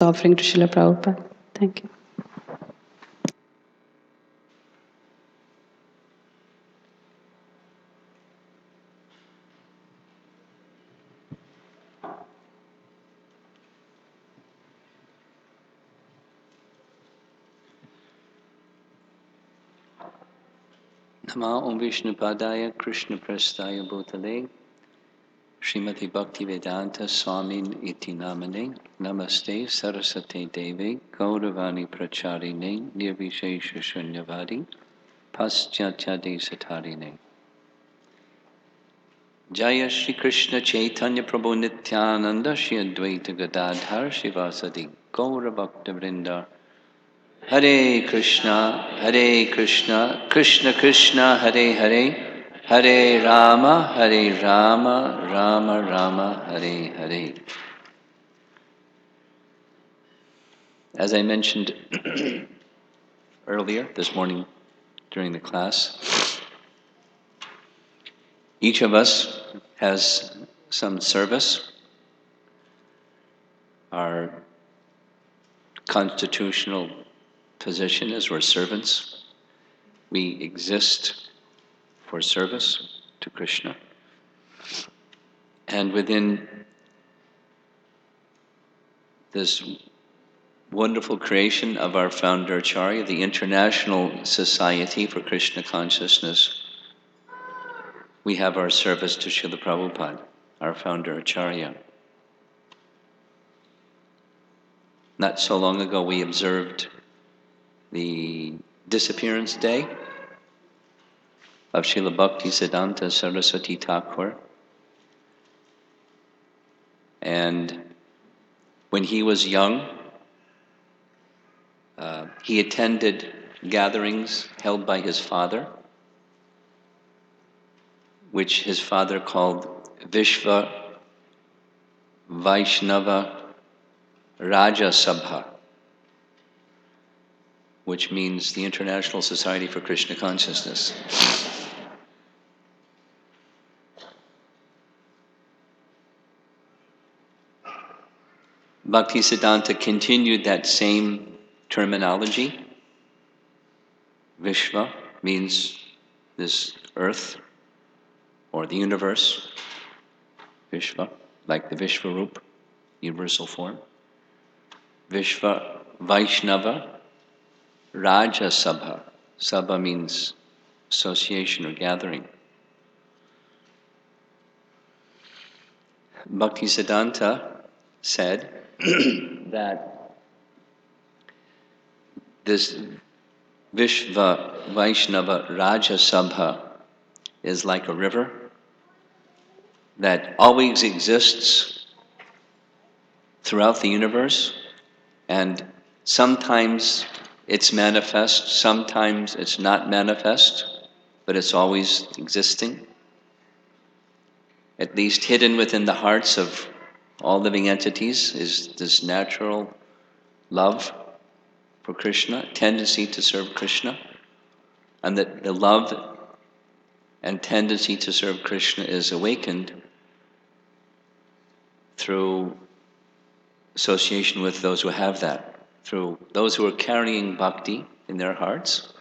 Offering to Srila Prabhupada. Thank you. Nama Om Vishnupadaya Krishna Prastaya Bhutale Srimati Bhaktivedanta Swamin Iti Namane Namaste Sarasate Devi Gauravani Pracharine Nirvishesha Shunyavadi Paschatya Satarine Jaya Shri Krishna Chaitanya Prabhu Nityananda Shri Advaita Gadadhar Shivasadi Gaura Bhakta Vrinda Hare Krishna, Krishna Krishna, Hare Hare, Hare Rama, Rama Rama, Hare Hare. As I mentioned earlier this morning during the class, each of us has some service. Our constitutional position is we're servants. We exist for service to Krishna. And within this wonderful creation of our founder Acharya, the International Society for Krishna Consciousness, we have our service to Srila Prabhupada, our founder Acharya. Not so long ago we observed the disappearance day of Srila Bhaktisiddhanta Saraswati Thakur. And when he was young, he attended gatherings held by his father, which his father called Vishva Vaishnava Raja Sabha, which means the International Society for Krishna Consciousness. Bhaktisiddhanta continued that same terminology. Vishva means this earth or the universe. Vishva, like the Vishvarup, universal form. Vishva Vaishnava Raja Sabha. Sabha means association or gathering. Bhaktisiddhanta said that this Vishva Vaishnava Raja Sabha is like a river that always exists throughout the universe, and sometimes it's manifest, sometimes it's not manifest, but it's always existing. At least hidden within the hearts of all living entities is this natural love for Krishna, tendency to serve Krishna, and that the love and tendency to serve Krishna is awakened through association with those who have that, through those who are carrying bhakti in their hearts,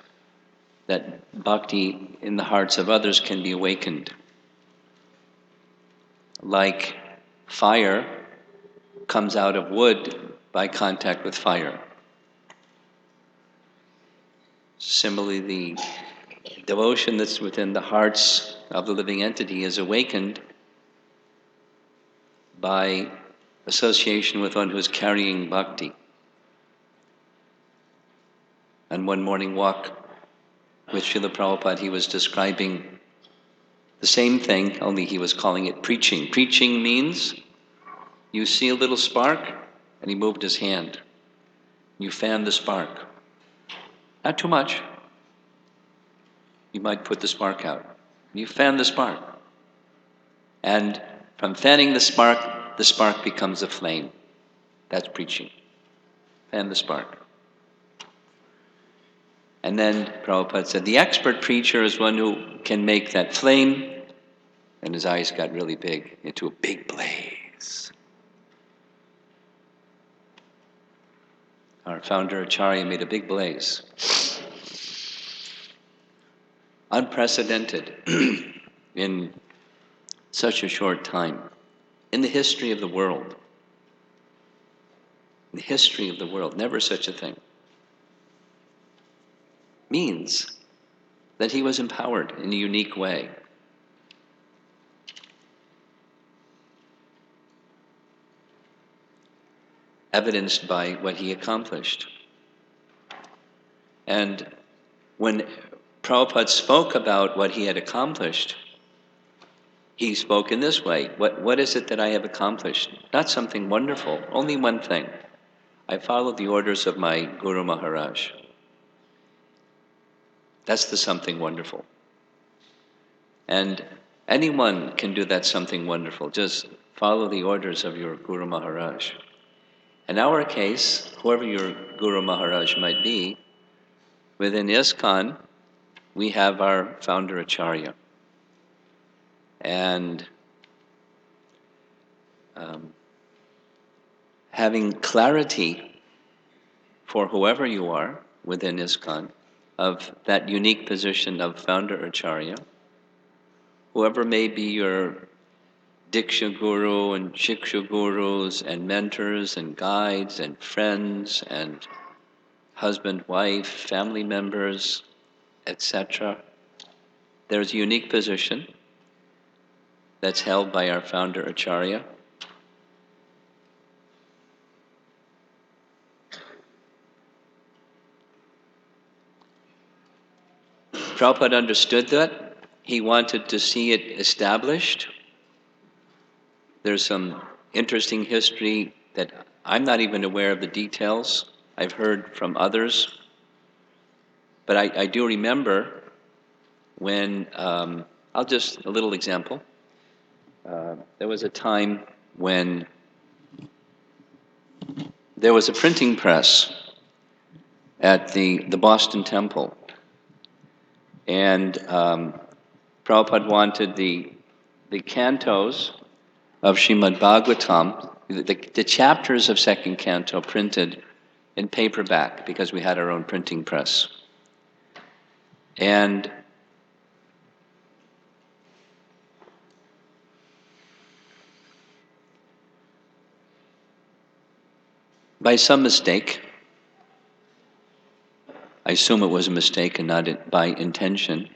that bhakti in the hearts of others can be awakened. Like fire comes out of wood by contact with fire. Similarly, the devotion that's within the hearts of the living entity is awakened by association with one who is carrying bhakti. And one morning walk with Srila Prabhupada, he was describing the same thing, only he was calling it preaching. Preaching means you see a little spark, and he moved his hand. You fan the spark. Not too much. You might put the spark out. You fan the spark. And from fanning the spark becomes a flame. That's preaching. Fan the spark. And then Prabhupada said, the expert preacher is one who can make that flame, and his eyes got really big, into a big blaze. our founder Acharya made a big blaze. Unprecedented in such a short time. In the history of the world. In the history of the world, never such a thing. Means that he was empowered in a unique way. Evidenced by what he accomplished. And when Prabhupada spoke about what he had accomplished, he spoke in this way, what is it that I have accomplished? Not something wonderful, only one thing. I followed the orders of my Guru Maharaj. That's the something wonderful. And anyone can do that something wonderful, just follow the orders of your Guru Maharaj. In our case, whoever your Guru Maharaj might be, within ISKCON, we have our founder Acharya. And having clarity for whoever you are within ISKCON of that unique position of founder Acharya, whoever may be your Diksha Guru and Shiksha Gurus and mentors and guides and friends and husband, wife, family members, etc. There's a unique position that's held by our founder Acharya. Prabhupada understood that. He wanted to see it established. There's some interesting history that I'm not even aware of the details. I've heard from others. But I do remember when, a little example. There was a time when there was a printing press at the Boston Temple. And Prabhupada wanted the cantos of Srimad Bhagavatam, the chapters of second canto printed in paperback because we had our own printing press. And by some mistake, I assume it was a mistake and not by intention,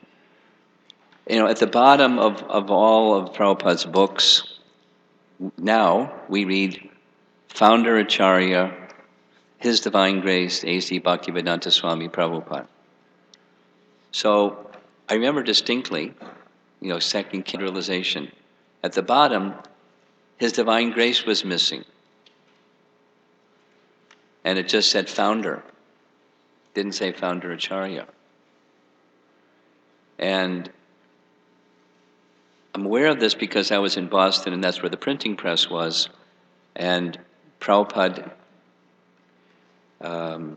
at the bottom of all of Prabhupada's books, now we read Founder Acharya, His Divine Grace, A.C. Bhaktivedanta Swami Prabhupada. So I remember distinctly, second realization. At the bottom, His Divine Grace was missing. And it just said Founder. Didn't say Founder Acharya. And I'm aware of this because I was in Boston and that's where the printing press was. And Prabhupada, I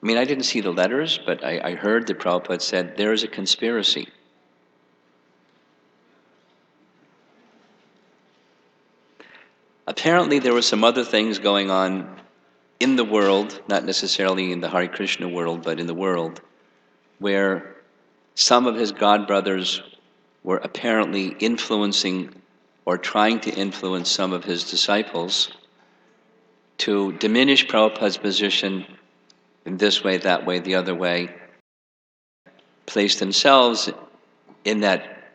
didn't see the letters, but I heard that Prabhupada said, there is a conspiracy. Apparently there were some other things going on in the world, not necessarily in the Hare Krishna world, but in the world, where some of his godbrothers were apparently influencing or trying to influence some of his disciples to diminish Prabhupada's position in this way, that way, the other way, place themselves in that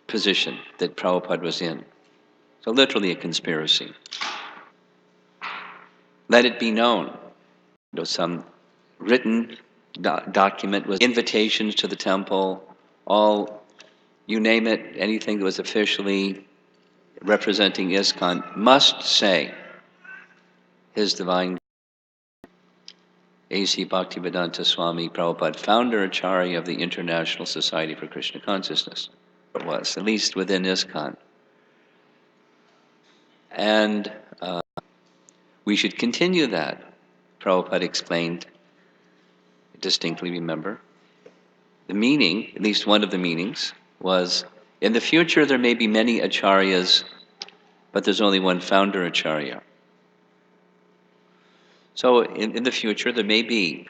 position that Prabhupada was in. So literally a conspiracy. Let it be known. Some written document with invitations to the temple, all, you name it, anything that was officially representing ISKCON must say His Divine A.C. Bhaktivedanta Swami Prabhupada, founder Acharya of the International Society for Krishna Consciousness. It was, at least within ISKCON. And we should continue that. Prabhupada explained, distinctly remember, the meaning, at least one of the meanings, was in the future there may be many acharyas, but there's only one founder acharya. So in the future, there may be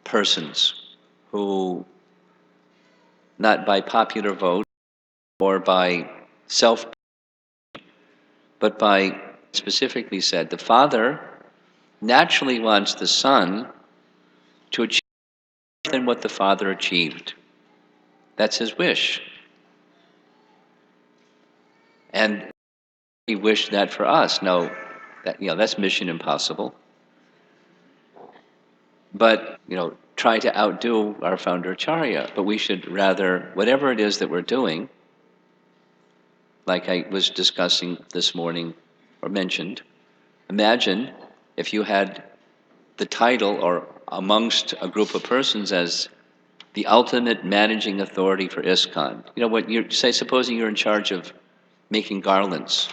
persons who, not by popular vote or by self, but by specifically said, the Father naturally wants the Son to achieve more than what the Father achieved. That's his wish. And he wished that for us. Now, that's mission impossible. But, try to outdo our founder Acharya. But we should rather, whatever it is that we're doing, like I was discussing this morning or mentioned, imagine if you had the title or amongst a group of persons as the ultimate managing authority for ISKCON. Supposing you're in charge of making garlands,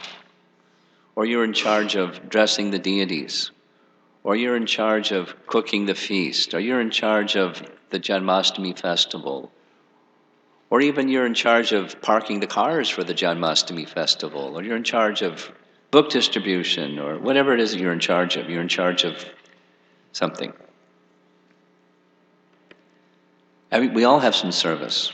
or you're in charge of dressing the deities, or you're in charge of cooking the feast, or you're in charge of the Janmashtami festival, or even you're in charge of parking the cars for the Janmashtami festival, or you're in charge of book distribution, or whatever it is that you're in charge of. You're in charge of something. We all have some service.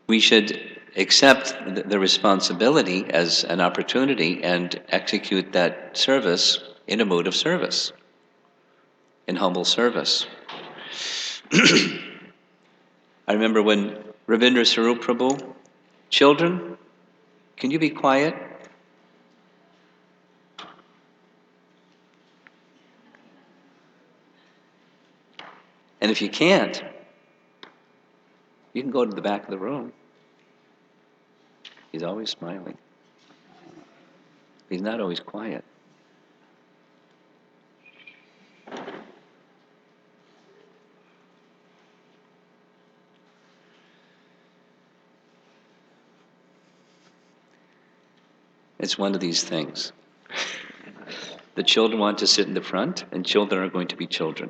We should accept the responsibility as an opportunity and execute that service in a mood of service, in humble service. I remember when Ravindra Sarup Prabhu, children, can you be quiet? And if you can't, you can go to the back of the room. He's always smiling. He's not always quiet. It's one of these things. The children want to sit in the front, and children are going to be children.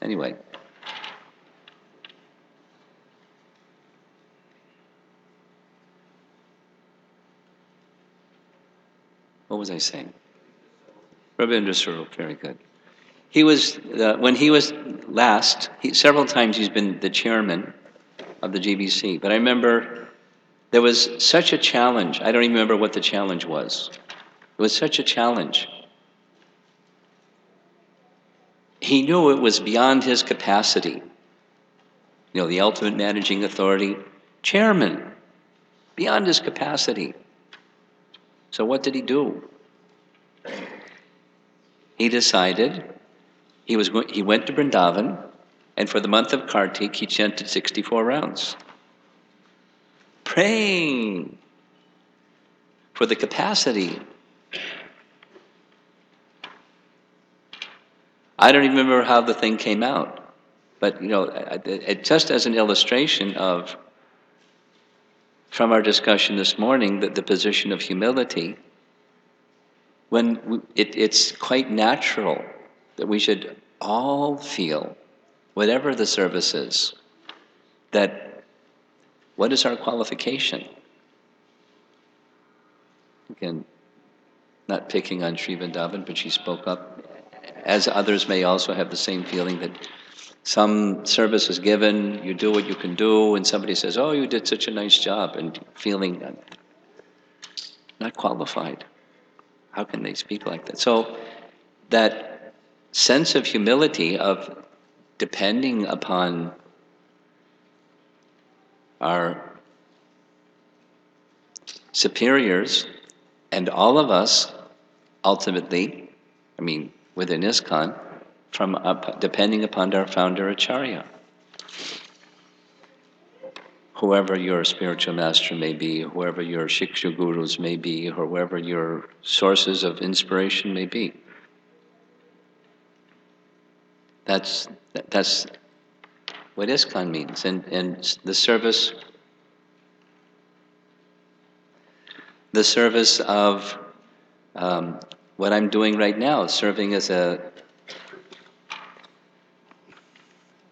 Anyway. What was I saying? Ravindra Sarup, very good. He was, when he was last, several times he's been the chairman of the GBC, but I remember there was such a challenge. I don't even remember what the challenge was. It was such a challenge. He knew it was beyond his capacity. The ultimate managing authority, chairman, beyond his capacity. So what did he do? He decided he went to Vrindavan, and for the month of Kartik, he chanted 64 rounds, praying for the capacity. I don't even remember how the thing came out, but just as an illustration of, from our discussion this morning, that the position of humility, when it's quite natural that we should all feel, whatever the service is, that what is our qualification? Again, not picking on Trivandrum, but she spoke up, as others may also have the same feeling that some service is given, you do what you can do, and somebody says, oh, you did such a nice job, and feeling not qualified. How can they speak like that? So that sense of humility, of depending upon our superiors, and all of us, ultimately, within ISKCON, depending upon our founder Acharya. Whoever your spiritual master may be, whoever your Shiksha gurus may be, or whoever your sources of inspiration may be. That's what ISKCON means. And the service of what I'm doing right now, serving as a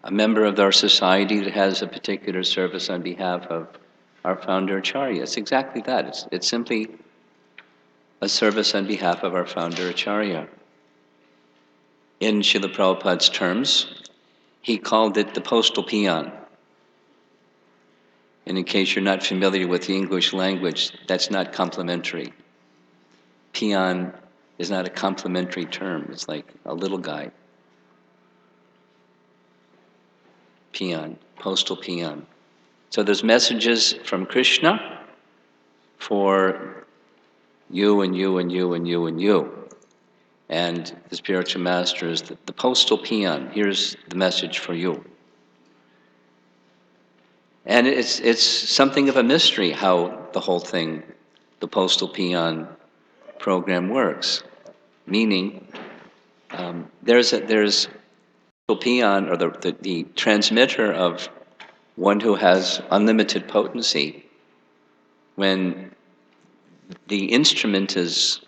member of our society that has a particular service on behalf of our founder Acharya. It's exactly that. It's simply a service on behalf of our founder Acharya. In Srila Prabhupada's terms, he called it the postal peon. And in case you're not familiar with the English language, that's not complimentary. Peon is not a complimentary term. It's like a little guy. Peon, postal peon. So there's messages from Krishna for you and you and you and you and you. And the spiritual master is the postal peon. Here's the message for you. And it's something of a mystery how the whole thing, the postal peon program works. Meaning, there's postal peon, or the transmitter of one who has unlimited potency. When the instrument is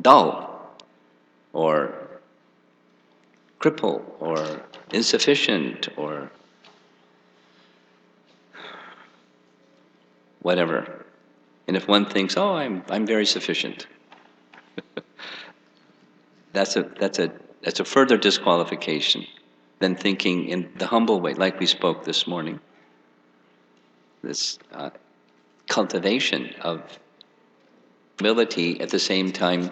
dull, or crippled, or insufficient, or whatever. And if one thinks, "Oh, I'm very sufficient," that's a further disqualification than thinking in the humble way, like we spoke this morning. This cultivation of humility, at the same time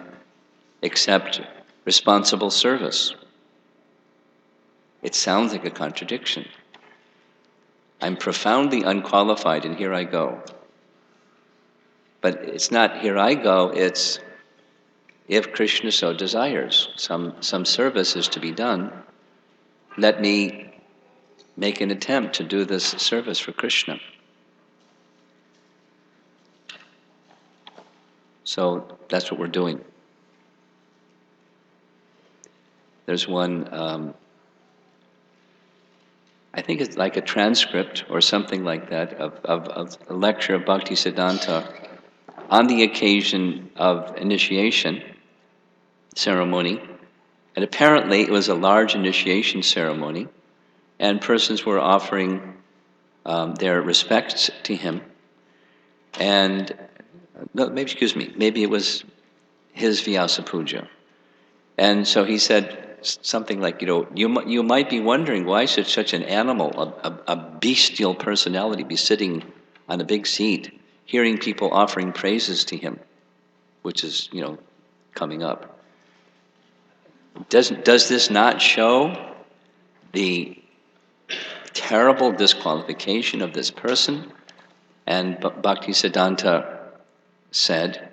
accept responsible service. It sounds like a contradiction. I'm profoundly unqualified, and here I go. But it's not here I go, it's if Krishna so desires, some service is to be done, let me make an attempt to do this service for Krishna. So that's what we're doing. There's one, I think it's like a transcript or something like that of a lecture of Bhaktisiddhanta on the occasion of initiation ceremony. And apparently it was a large initiation ceremony, and persons were offering their respects to him. And, no, maybe it was his Vyasa Puja. And so he said something like, you might be wondering why should such an animal, a bestial personality, be sitting on a big seat, hearing people offering praises to him, which is, coming up. Does this not show the terrible disqualification of this person? And Bhaktisiddhanta said,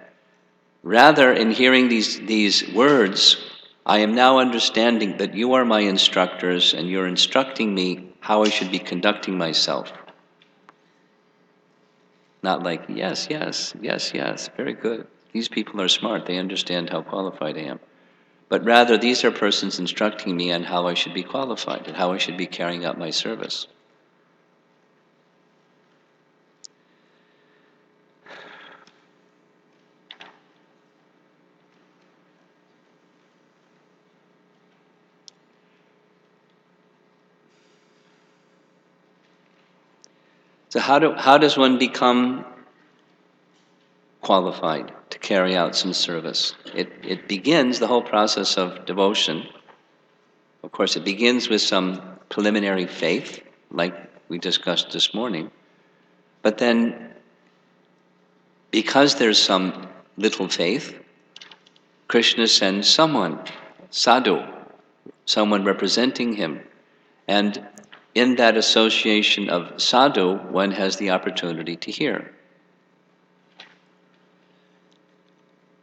rather, in hearing these words, I am now understanding that you are my instructors and you're instructing me how I should be conducting myself. Not like, yes, very good. These people are smart, they understand how qualified I am. But rather, these are persons instructing me on how I should be qualified and how I should be carrying out my service. So how does one become qualified to carry out some service? It begins, the whole process of devotion, of course, it begins with some preliminary faith, like we discussed this morning. But then, because there's some little faith, Krishna sends someone, sadhu, someone representing him. And in that association of sadhu, one has the opportunity to hear.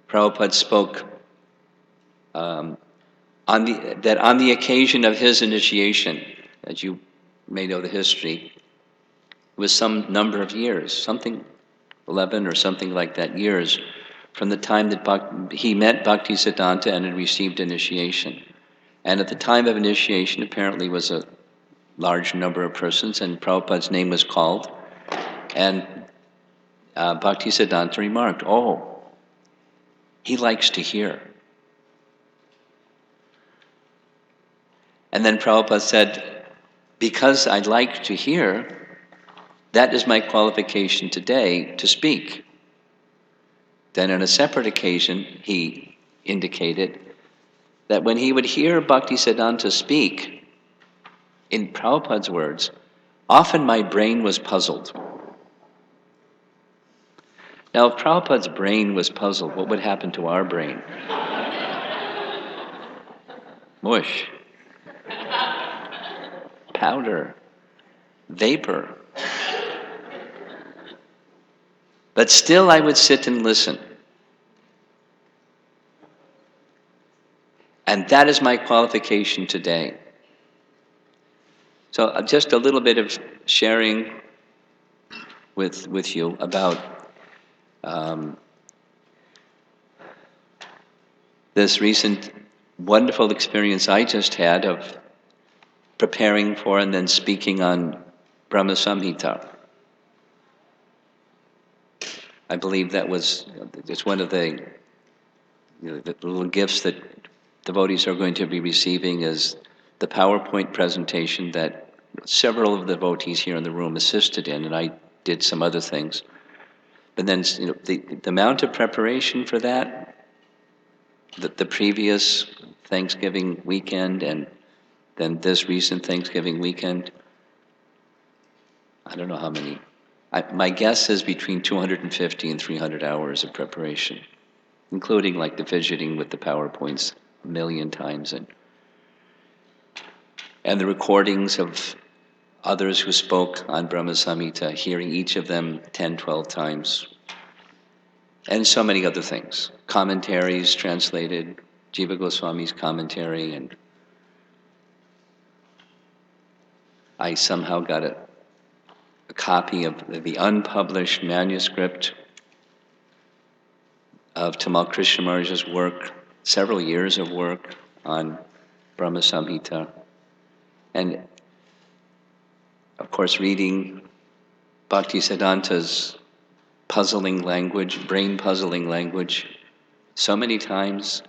Prabhupada spoke on the occasion of his initiation, as you may know the history, was some number of years, something 11 or something like that years, from the time that he met Bhaktisiddhanta and had received initiation. And at the time of initiation, apparently was a large number of persons, and Prabhupada's name was called. And Bhaktisiddhanta remarked, "Oh, he likes to hear." And then Prabhupada said, because I like to hear, that is my qualification today to speak. Then on a separate occasion, he indicated that when he would hear Bhaktisiddhanta speak, in Prabhupada's words, often my brain was puzzled. Now, if Prabhupada's brain was puzzled, what would happen to our brain? Mush, powder, vapor. But still I would sit and listen. And that is my qualification today. So just a little bit of sharing with you about this recent wonderful experience I just had of preparing for and then speaking on Brahma Samhita. I believe that was it's one of the little gifts that devotees are going to be receiving is the PowerPoint presentation that several of the devotees here in the room assisted in, and I did some other things. But then the amount of preparation for that, the previous Thanksgiving weekend and then this recent Thanksgiving weekend, I don't know how many. My guess is between 250 and 300 hours of preparation, including like the fidgeting with the PowerPoints a million times and the recordings of others who spoke on Brahma Samhita, hearing each of them 10, 12 times, and so many other things. Commentaries translated, Jiva Goswami's commentary, and I somehow got a copy of the unpublished manuscript of Tamal Krishna Maharaja's work, several years of work on Brahma Samhita, and of course reading Bhaktisiddhanta's puzzling language, brain puzzling language, so many times.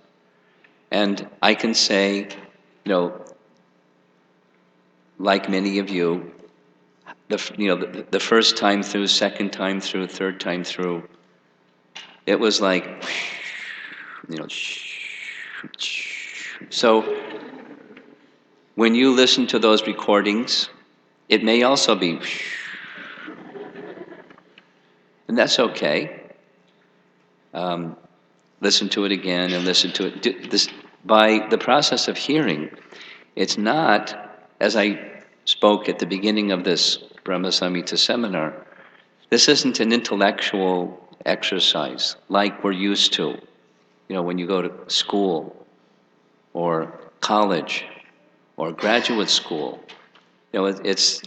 And I can say, like many of you, the first time through, second time through, third time through, it was like, so when you listen to those recordings, it may also be, and that's okay. Listen to it again and listen to it. By the process of hearing, it's not, as I spoke at the beginning of this Brahma Samhita seminar, this isn't an intellectual exercise like we're used to, when you go to school or college or graduate school. It's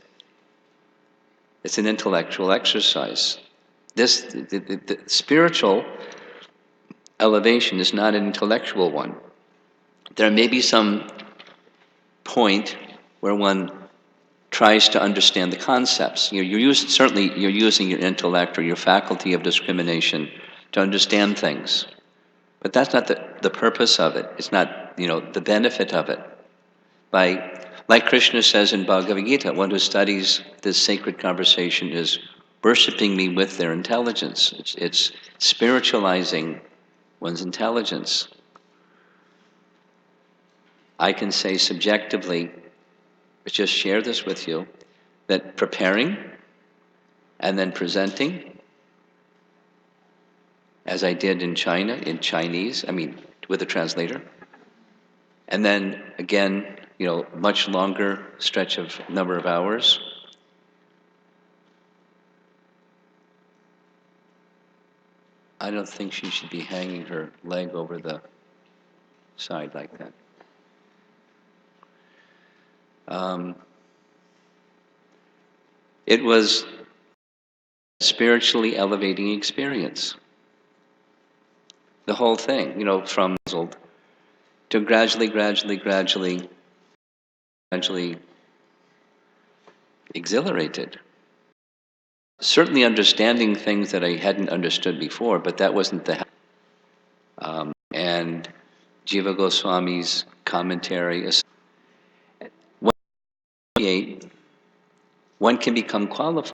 an intellectual exercise. The spiritual elevation is not an intellectual one. There may be some point where one tries to understand the concepts. Certainly you're using your intellect or your faculty of discrimination to understand things. But that's not the purpose of it. It's not, the benefit of it. Like Krishna says in Bhagavad Gita, one who studies this sacred conversation is worshiping me with their intelligence. It's spiritualizing one's intelligence. I can say subjectively, just share this with you, that preparing and then presenting, as I did in China, in Chinese, with a translator, and then again, much longer stretch of number of hours. I don't think she should be hanging her leg over the side like that. It was a spiritually elevating experience. The whole thing, from to gradually exhilarated. Certainly understanding things that I hadn't understood before, but that wasn't the... and Jiva Goswami's commentary is... One can become qualified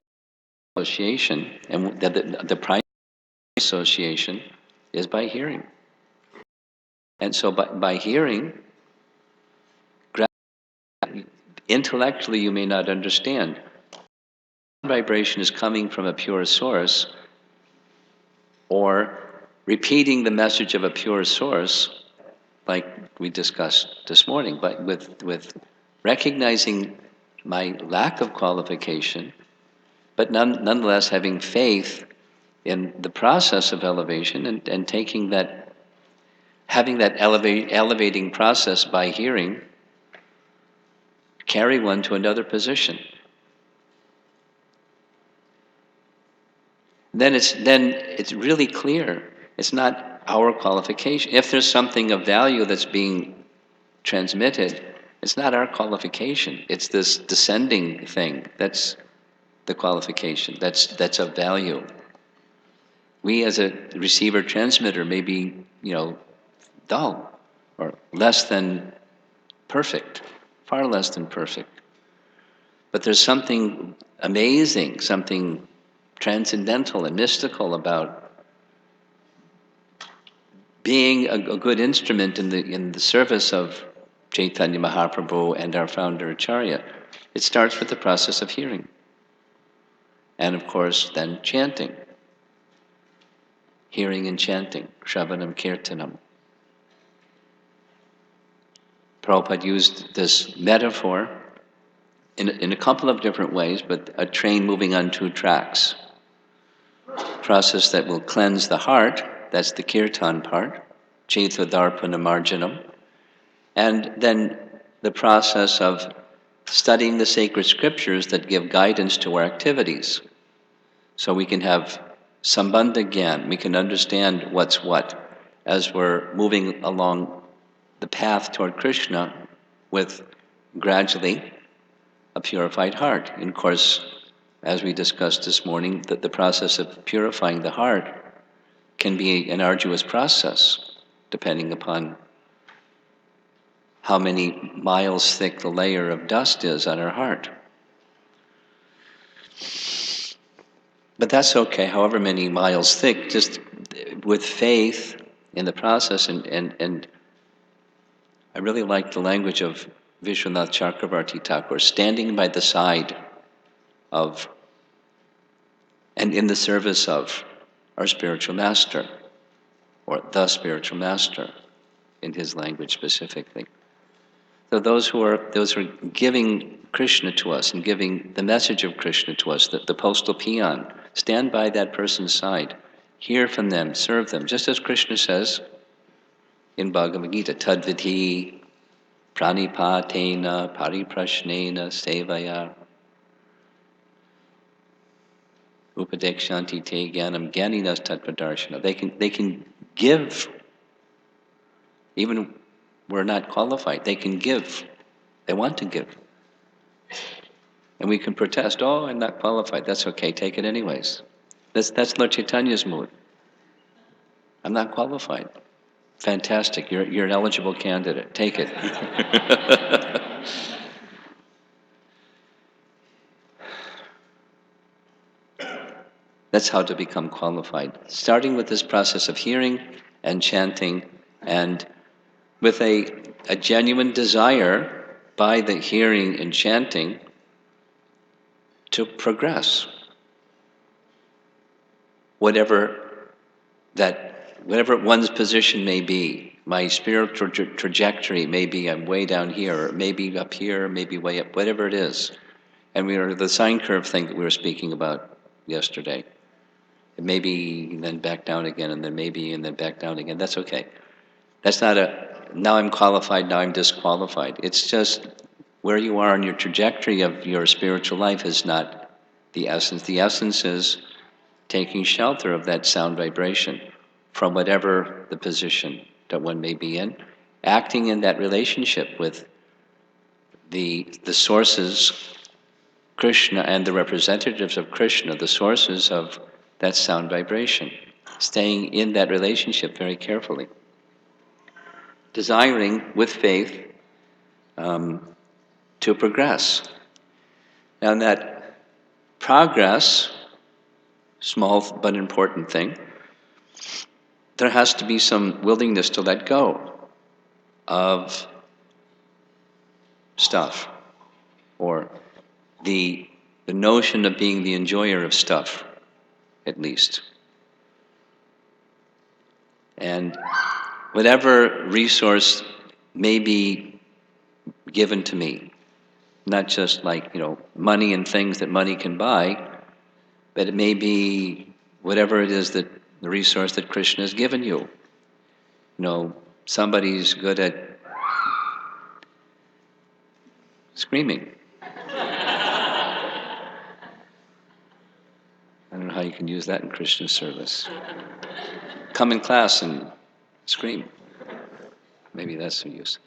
association, and the primary association is by hearing. And so by hearing, intellectually you may not understand. Vibration is coming from a pure source, or repeating the message of a pure source, like we discussed this morning, but with recognizing my lack of qualification, but nonetheless having faith in the process of elevation, and taking that, having that elevating process by hearing, carry one to another position. Then it's really clear. It's not our qualification. If there's something of value that's being transmitted, it's not our qualification. It's this descending thing that's the qualification. That's of value. We as a receiver transmitter may be, dull or less than perfect, far less than perfect. But there's something amazing, something transcendental and mystical about being a good instrument in the service of Chaitanya Mahaprabhu and our founder Acharya. It starts with the process of hearing. And of course, then chanting. Hearing and chanting, Shravanam Kirtanam. Prabhupada used this metaphor in a couple of different ways, but a train moving on two tracks. Process that will cleanse the heart, that's the kirtan part, Chaitha Darpana Marjanam. And then the process of studying the sacred scriptures that give guidance to our activities. So we can have sambandha gyan, we can understand what's what as we're moving along the path toward Krishna with gradually a purified heart. And of course, as we discussed this morning, that the process of purifying the heart can be an arduous process, depending upon how many miles thick the layer of dust is on our heart. But that's okay, however many miles thick, just with faith in the process. And I really like the language of Vishwanath Chakravarti Thakur, standing by the side of and in the service of our spiritual master, or the spiritual master, in his language specifically. So those who are giving Krishna to us and giving the message of Krishna to us, the postal peon, stand by that person's side, hear from them, serve them, just as Krishna says in Bhagavad Gita, tadvidhi pranipatena pariprashnena sevaya upadekshanti te jnanam jnaninas tatvadarshana. They can give, even we're not qualified, they can give. They want to give. And we can protest, oh, I'm not qualified. That's okay, take it anyways. That's Lord Chaitanya's mood. I'm not qualified. Fantastic, you're an eligible candidate. Take it. That's how to become qualified. Starting with this process of hearing and chanting, and with a genuine desire by the hearing and chanting to progress. Whatever one's position may be, my spiritual trajectory may be I'm way down here, or maybe up here, maybe way up, whatever it is. And we are the sine curve thing that we were speaking about yesterday. It may be then back down again, and then maybe, and then back down again. That's okay. That's not now I'm qualified, now I'm disqualified. It's just where you are on your trajectory of your spiritual life is not the essence. The essence is taking shelter of that sound vibration from whatever the position that one may be in, acting in that relationship with the sources, Krishna, and the representatives of Krishna, the sources of that sound vibration, staying in that relationship very carefully, desiring with faith to progress. Now that progress, small but important thing, there has to be some willingness to let go of stuff, or the notion of being the enjoyer of stuff, at least. And whatever resource may be given to me, not just like, money and things that money can buy, but it may be whatever it is, that the resource that Krishna has given you. Somebody's good at screaming. I don't know how you can use that in Krishna's service. Come in class and scream. Maybe that's the use.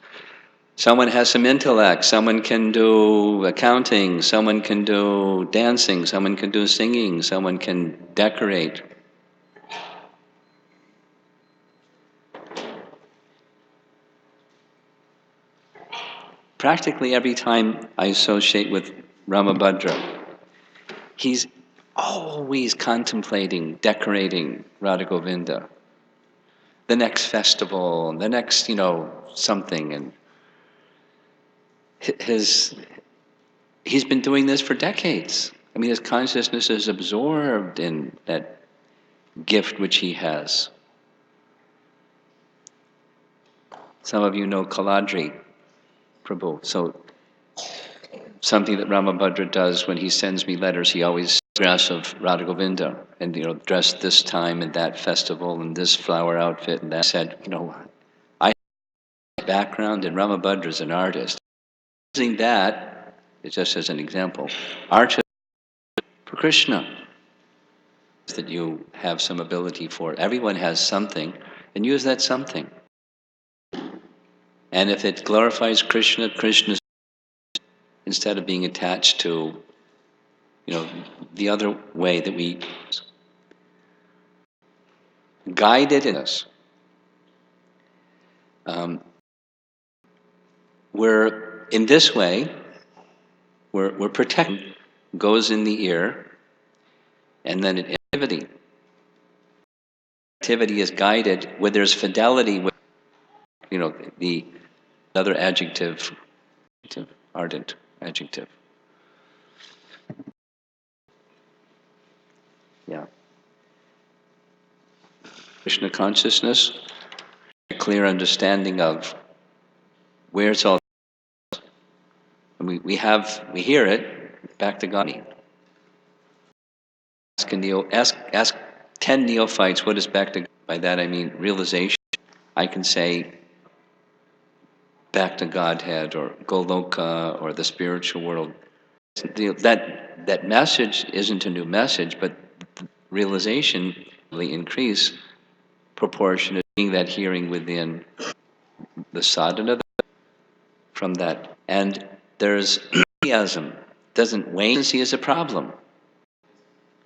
Someone has some intellect. Someone can do accounting. Someone can do dancing. Someone can do singing. Someone can decorate. Practically every time I associate with Rama Bhadra, he's always contemplating, decorating Radha Govinda. The next festival, the next, something. And he's been doing this for decades. I mean, his consciousness is absorbed in that gift which he has. Some of you know Kaladri Prabhu. So something that Rama Bhadra does when he sends me letters, he always dress of Radha Govinda, and dressed this time and that festival and this flower outfit and that. I said, I have a background, and Rama Bhadra is an artist. Using that, just as an example, art for Krishna, that you have some ability for. Everyone has something, and use that something. And if it glorifies Krishna, instead of being attached to, the other way that we guided in us. We're in this way. We're protected. Goes in the ear, and then activity. Activity is guided where there's fidelity. With, the other adjective, ardent adjective. Yeah. Krishna consciousness, a clear understanding of where it's all. And we hear it back to God. Ask 10 neophytes what is back to God. By that I mean realization. I can say back to Godhead or Goloka or the spiritual world. That message isn't a new message, but realization will increase proportionate being that hearing within the sadhana from that. And there's enthusiasm doesn't wane. See is a problem.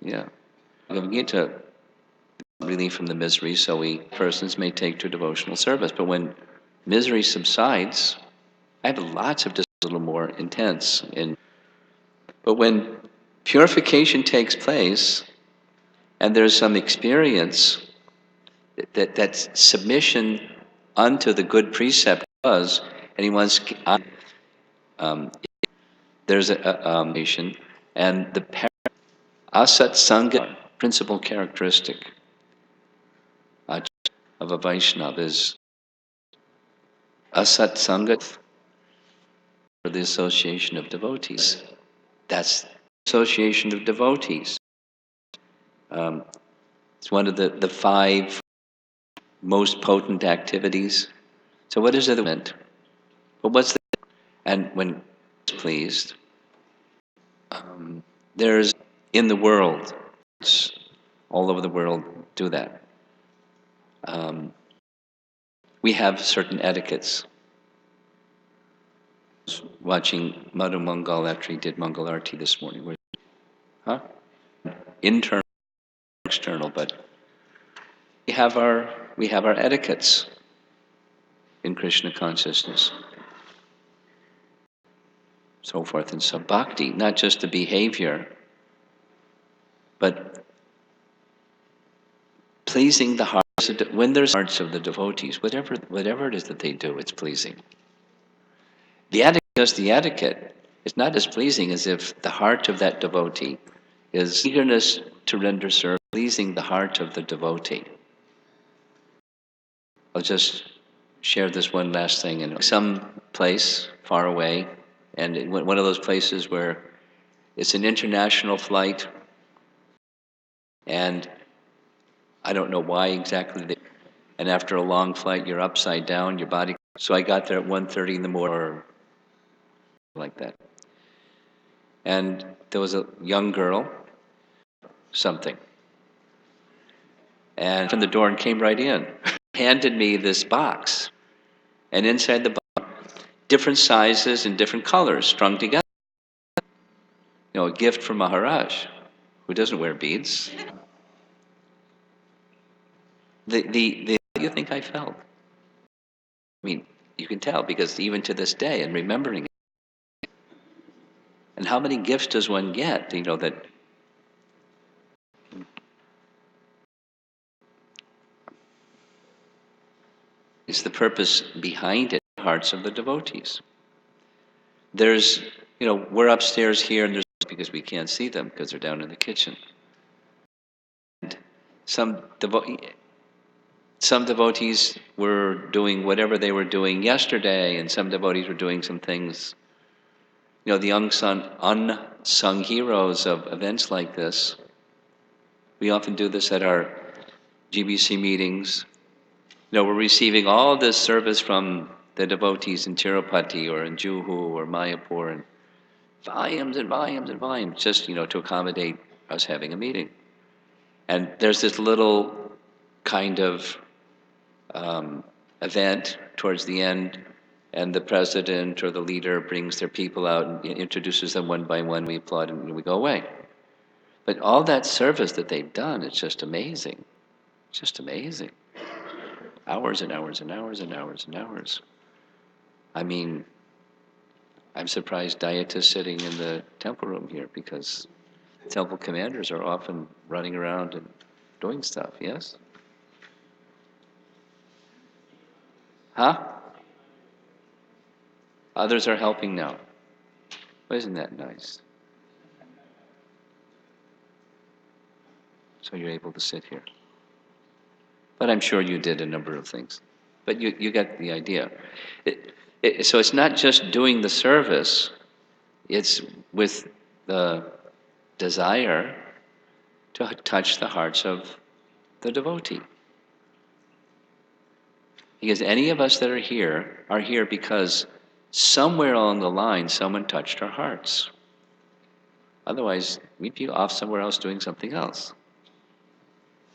Yeah. We get to relief from the misery, so persons may take to devotional service. But when misery subsides, I have lots of just a little more intense. But when purification takes place, and there's some experience that submission unto the good precept was, and he wants, there's a nation, and the asat sangha, principal characteristic of a Vaishnava is asat sangha, for the association of devotees. That's the association of devotees. It's one of the 5 most potent activities. So what is it meant? But what's the, and when pleased, there's in the world, all over the world do that. We have certain etiquettes. Watching Madhu Mangal after he did Mangal Arti this morning. Huh? Internal, external, but we have our etiquettes in Krishna consciousness. So forth and so bhakti, not just the behavior, but pleasing the heart when there's hearts of the devotees, whatever it is that they do, it's pleasing. The etiquette is not as pleasing as if the heart of that devotee is eagerness to render service, pleasing the heart of the devotee. I'll just share this one last thing. In some place far away, and one of those places where it's an international flight, and I don't know why exactly. And after a long flight, you're upside down, your body. So I got there at 1:30 in the morning, or like that. And there was a young girl, something. And from the door and came right in, handed me this box. And inside the box, different sizes and different colors strung together. You know, a gift from Maharaj, who doesn't wear beads. How do you think I felt? I mean, you can tell, because even to this day, and remembering it, and how many gifts does one get, you know, that is the purpose behind it, the hearts of the devotees. There's, you know, we're upstairs here, and there's, because we can't see them, because they're down in the kitchen. And some devotees were doing whatever they were doing yesterday, and some devotees were doing some things. You know, the unsung heroes of events like this. We often do this at our GBC meetings. You know, we're receiving all this service from the devotees in Tirupati or in Juhu or Mayapur, and volumes and volumes and volumes, just, you know, to accommodate us having a meeting. And there's this little kind of event towards the end, and the president or the leader brings their people out and introduces them one by one. We applaud and we go away. But all that service that they've done, it's just amazing. It's just amazing. Hours and hours and hours and hours and hours. I mean, I'm surprised Diet is sitting in the temple room here, because temple commanders are often running around and doing stuff, yes? Huh? Others are helping now. Well, isn't that nice? So you're able to sit here. But I'm sure you did a number of things. But you get the idea. So it's not just doing the service, it's with the desire to touch the hearts of the devotee. Because any of us that are here because somewhere along the line someone touched our hearts. Otherwise, we'd be off somewhere else doing something else.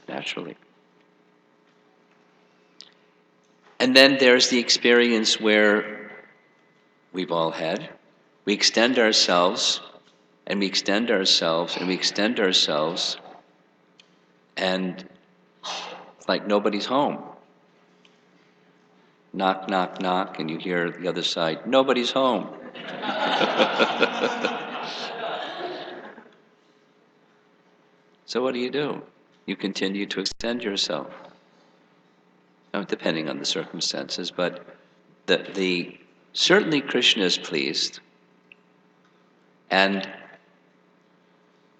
Naturally. And then there's the experience where we've all had. We extend ourselves, and we extend ourselves, and we extend ourselves, and it's like nobody's home. Knock, knock, knock, and you hear the other side, nobody's home. So what do? You continue to extend yourself. Now, depending on the circumstances, but certainly Krishna is pleased, and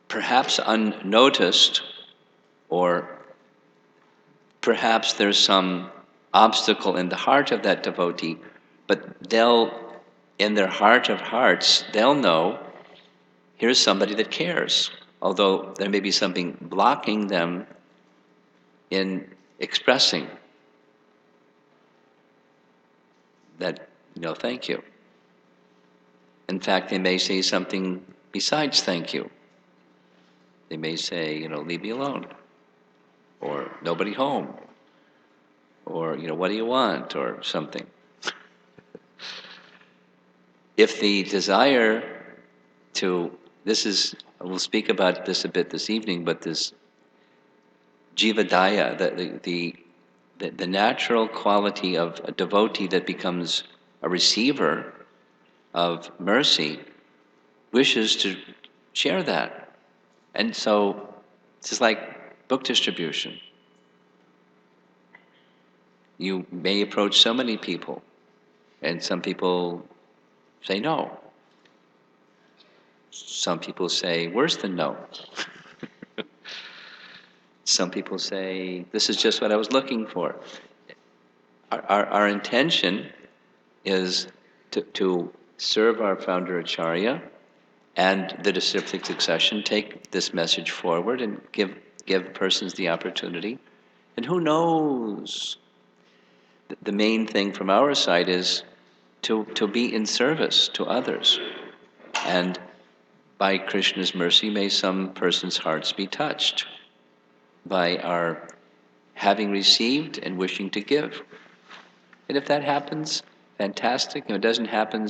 perhaps unnoticed, or perhaps there's some obstacle in the heart of that devotee, but in their heart of hearts, they'll know, here's somebody that cares, although there may be something blocking them in expressing that, thank you. In fact, they may say something besides thank you. They may say, leave me alone, or nobody home, or, what do you want, or something. If the desire we'll speak about this a bit this evening, but this jivadaya, the natural quality of a devotee that becomes a receiver of mercy, wishes to share that. And so it's just like book distribution. You may approach so many people, and some people say no. Some people say worse than no. Some people say, this is just what I was looking for. Our intention is to serve our founder Acharya and the disciplic succession, take this message forward and give persons the opportunity. And who knows? The main thing from our side is to be in service to others. And by Krishna's mercy, may some persons' hearts be touched by our having received and wishing to give. And if that happens, fantastic. It doesn't happen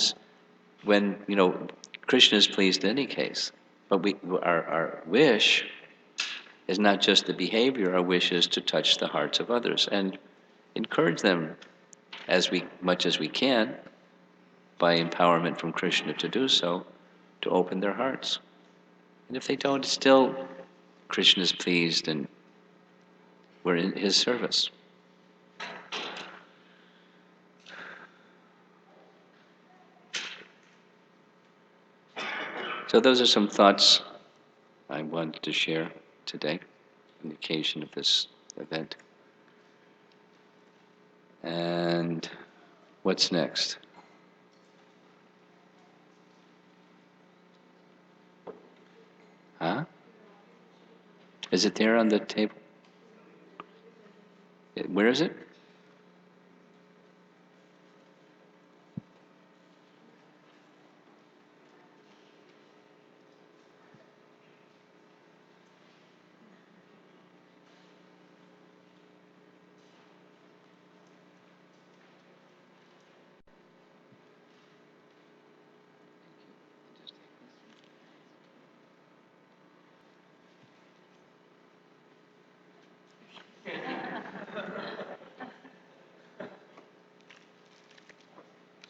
when, Krishna is pleased in any case. But our wish is not just the behavior, our wish is to touch the hearts of others and encourage them much as we can, by empowerment from Krishna to do so, to open their hearts. And if they don't, still Krishna is pleased and we're in his service. So those are some thoughts I wanted to share today on the occasion of this event. And what's next? Huh? Is it there on the table? Where is it?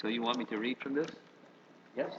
So you want me to read from this? Yes?